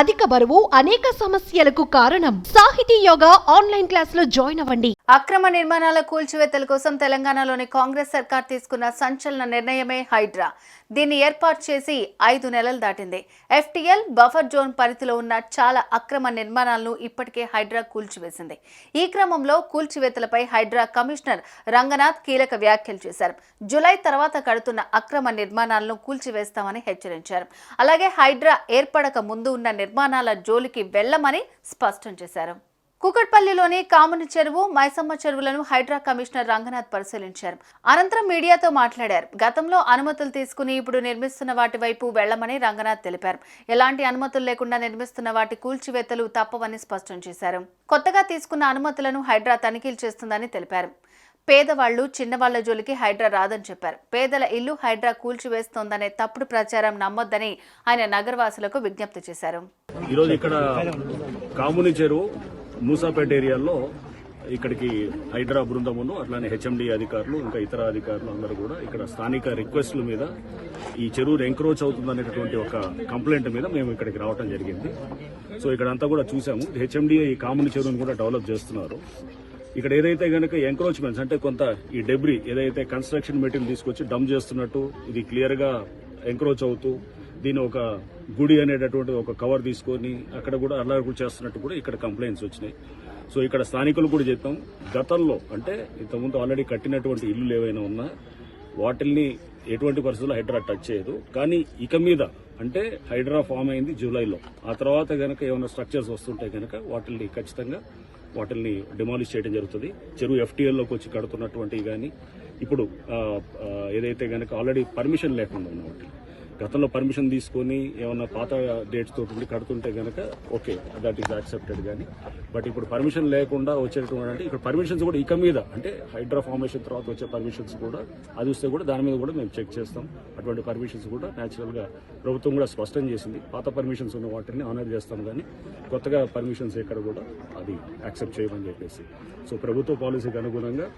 అధిక బరువు అనేక సమస్యలకు కారణం. సాహితీ యోగా ఆన్లైన్ క్లాసులో జాయిన్ అవ్వండి. అక్రమ నిర్మాణాల కూల్చివేతల కోసం తెలంగాణలోని కాంగ్రెస్ సర్కార్ తీసుకున్న సంచలన నిర్ణయమే హైడ్రా. దీన్ని ఏర్పాటు చేసి 5 నెలలు దాటింది. FTL బఫర్ జోన్ పరిధిలో ఉన్న చాలా అక్రమ నిర్మాణాలను ఇప్పటికే హైడ్రా కూల్చివేసింది. ఈ క్రమంలో కూల్చివేతలపై హైడ్రా కమిషనర్ రంగనాథ్ కీలక వ్యాఖ్యలు చేశారు. జూలై తర్వాత కడుతున్న అక్రమ నిర్మాణాలను కూల్చివేస్తామని హెచ్చరించారు. అలాగే హైడ్రా ఏర్పడక ముందు ఉన్న నిర్మాణాల జోలికి వెళ్లమని స్పష్టం చేశారు. కూకట్పల్లిలోని కాముని చెరువు, మైసమ్మ చెరువులను హైడ్రా కమిషనర్ రంగనాథ్ పరిశీలించారు. అనంతరం మీడియాతో మాట్లాడారు. గతంలో అనుమతులు తీసుకుని ఇప్పుడు నిర్మిస్తున్న వాటి వైపు వెళ్లమని రంగనాథ్ తెలిపారు. ఎలాంటి అనుమతులు లేకుండా నిర్మిస్తున్న వాటి కూల్చివేతలు తప్పవని స్పష్టం చేశారు. కొత్తగా తీసుకున్న అనుమతులను హైడ్రా తనిఖీలు చేస్తుందని తెలిపారు. పేదవాళ్లు, చిన్నవాళ్ల జోలికి హైడ్రా రాదని చెప్పారు. పేదల ఇల్లు హైడ్రా కూల్చివేస్తోందనే తప్పుడు ప్రచారం నమ్మొద్దని ఆయన నగరవాసులకు విజ్ఞప్తి చేశారు. ఈరోజు ఇక్కడ కాముని చెరువు మూసాపేట ఏరియాలో ఇక్కడికి హైడ్రా బృందమును అట్లానే HMD అధికారులు ఇంకా ఇతర అధికారులు అందరూ కూడా ఇక్కడ స్థానిక రిక్వెస్ట్ల మీద ఈ చెరువు ఎంక్రోచ్ అవుతుందనేటువంటి ఒక కంప్లైంట్ మీద మేము ఇక్కడికి రావడం జరిగింది. సో ఇక్కడ అంతా కూడా చూసాము. HMD ఈ కాముని చెరువును కూడా డెవలప్ చేస్తున్నారు. ఇక్కడ ఏదైతే గనక ఎంక్రోచ్మెంట్స్ అంటే కొంత ఈ డెబ్రీ ఏదైతే కన్స్ట్రక్షన్ మెటీరియల్ తీసుకొచ్చి డంప్ చేస్తున్నట్టు ఇది క్లియర్ గా ఎంక్రోచ్ అవుతూ దీని ఒక గుడి అనేటటువంటి ఒక కవర్ తీసుకొని అక్కడ కూడా అల్లరి చేస్తున్నట్టు కూడా ఇక్కడ కంప్లైంట్స్ వచ్చినాయి. సో ఇక్కడ స్థానికులు కూడా చెప్పాం, గతంలో అంటే ఇంతకుముందు ఆల్రెడీ కట్టినటువంటి ఇల్లు ఏవైనా ఉన్నా వాటిల్ని ఎటువంటి పరిస్థితుల్లో హైడ్రా టచ్ చేయదు. కానీ ఇక మీద అంటే హైడ్రా ఫామ్ అయింది జూలైలో, ఆ తర్వాత గనక ఏమైనా స్ట్రక్చర్స్ వస్తుంటే గనక వాటిల్ని ఖచ్చితంగా వాటిల్ని డిమాలిష్ చేయడం జరుగుతుంది. చెరువు FTLలోకి వచ్చి కడుతున్నటువంటివి కానీ ఇప్పుడు ఏదైతే గనక ఆల్రెడీ పర్మిషన్ లేకుండా ఉన్న వాటి గతంలో పర్మిషన్ తీసుకొని ఏమన్నా పాత డేట్స్ తోటి కడుతుంటే గనక ఓకే, దట్ ఈస్ యాక్సెప్టెడ్. కానీ బట్ ఇప్పుడు పర్మిషన్ లేకుండా వచ్చేటువంటి అంటే ఇక్కడ పర్మిషన్స్ కూడా ఇక మీద అంటే హైడ్రా ఫార్మేషన్ తర్వాత వచ్చే పర్మిషన్స్ కూడా అది వస్తే కూడా దాని మీద కూడా మేము చెక్ చేస్తాం. అటువంటి పర్మిషన్స్ కూడా న్యాచురల్ గా ప్రభుత్వం కూడా స్పష్టం చేసింది. పాత పర్మిషన్స్ ఉన్న వాటిని ఆనర్ చేస్తాం, కానీ కొత్తగా పర్మిషన్స్ ఎక్కడ కూడా అది యాక్సెప్ట్ చేయమని చెప్పేసి. సో ప్రభుత్వ పాలసీకి అనుగుణంగా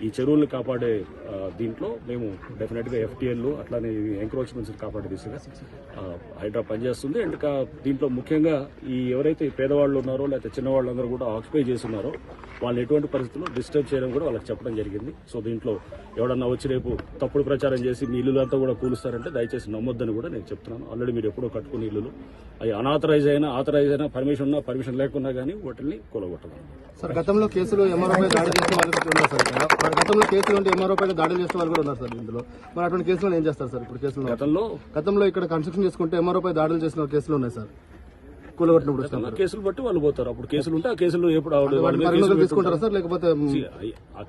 ఈ చెరువులను కాపాడే దీంట్లో మేము డెఫినెట్ గా FTL అట్లానే ఎంక్రోచ్మెంట్స్ కాపాడే దిశగా హైడ్రా పనిచేస్తుంది. అండ్ దీంట్లో ముఖ్యంగా ఈ ఎవరైతే పేదవాళ్ళు ఉన్నారో లేకపోతే చిన్నవాళ్ళందరూ కూడా ఆక్యుపై చేస్తున్నారో వాళ్ళు ఎటువంటి పరిస్థితుల్లో డిస్టర్బ్ చేయడం కూడా వాళ్ళకి చెప్పడం జరిగింది. సో దీంట్లో ఎవడన్నా వచ్చి రేపు తప్పుడు ప్రచారం చేసి మీ ఇల్లులంతా కూడా కూలుస్తారంటే దయచేసి నమ్మొద్దని కూడా నేను చెప్తున్నాను. ఆల్రెడీ మీరు ఎప్పుడో కట్టుకుని ఇల్లులు అవి అనాథరైజ్ అయినా ఆథరైజ్ అయినా పర్మిషన్ ఉన్నా పర్మిషన్ లేకున్నా కానీ వాటిని కూలగొట్టడం. సార్ గతంలో కేసులు MRO దాడి చేసే వాళ్ళు ఉన్నారు సార్. గతంలో కేసులు ఉంటే MRO దాడులు చేసే వాళ్ళు కూడా ఉన్నారు సార్. ఇందులో మరి అటువంటి కేసులు ఏం చేస్తారు సార్? ఇప్పుడు కేసులు గతంలో ఇక్కడ కన్స్ట్రక్షన్ చేసుకుంటే MRO దాడులు చేసిన కేసులు ఉన్నాయి సార్. కూలగొట్టినప్పుడు కేసులు బట్టి వాళ్ళు పోతారు. అప్పుడు కేసులు ఉంటే ఆ కేసులు ఎప్పుడు తీసుకుంటారా సార్? లేకపోతే ఆ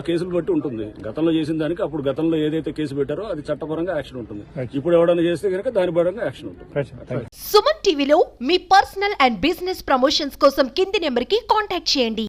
కేసులు బట్టి ఉంటుంది. గతంలో చేసిన దానికి అప్పుడు గతంలో ఏదైతే కేసు పెట్టారో అది చట్టపరంగా యాక్షన్ ఉంటుంది. ఇప్పుడు ఎవరైనా చేస్తే కనుక దాని పరంగా యాక్షన్ ఉంటుంది. సుమన్ టీవీలో మీ పర్సనల్ అండ్ బిజినెస్ ప్రమోషన్స్ కోసం కింది నెంబర్ కి కాంటాక్ట్ చేయండి.